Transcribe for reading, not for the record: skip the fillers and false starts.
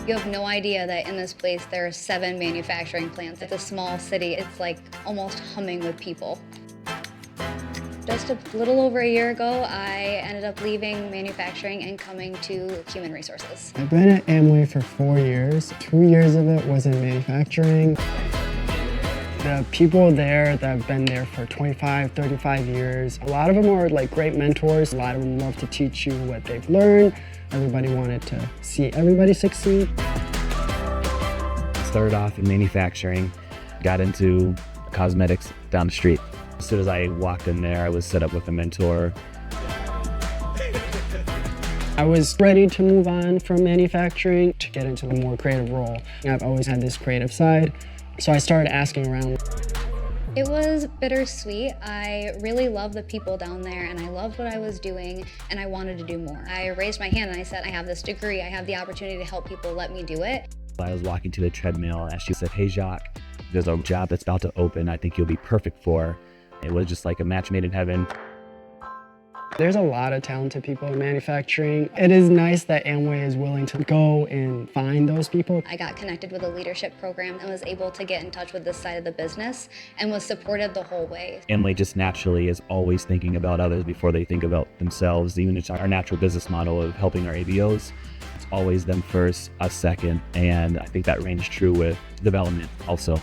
You have no idea that in this place there are 7 manufacturing plants. It's a small city. It's like almost humming with people. Just a little over a year ago, I ended up leaving manufacturing and coming to human resources. I've been at Amway for 4 years. 2 years of it was in manufacturing. The people there that have been there for 25, 35 years, a lot of them are like great mentors. A lot of them love to teach you what they've learned. Everybody wanted to see everybody succeed. Started off in manufacturing, got into cosmetics down the street. As soon as I walked in there, I was set up with a mentor. I was ready to move on from manufacturing to get into a more creative role. I've always had this creative side, so I started asking around. It was bittersweet. I really loved the people down there and I loved what I was doing and I wanted to do more. I raised my hand and I said, I have this degree, I have the opportunity to help people, let me do it. I was walking to the treadmill and she said, "Hey Jacques, there's a job that's about to open I think you'll be perfect for." It was just like a match made in heaven. There's a lot of talented people in manufacturing. It is nice that Amway is willing to go and find those people. I got connected with a leadership program and was able to get in touch with this side of the business and was supported the whole way. Amway just naturally is always thinking about others before they think about themselves. Even it's our natural business model of helping our ABOs. It's always them first, us second, and I think that reigns true with development also.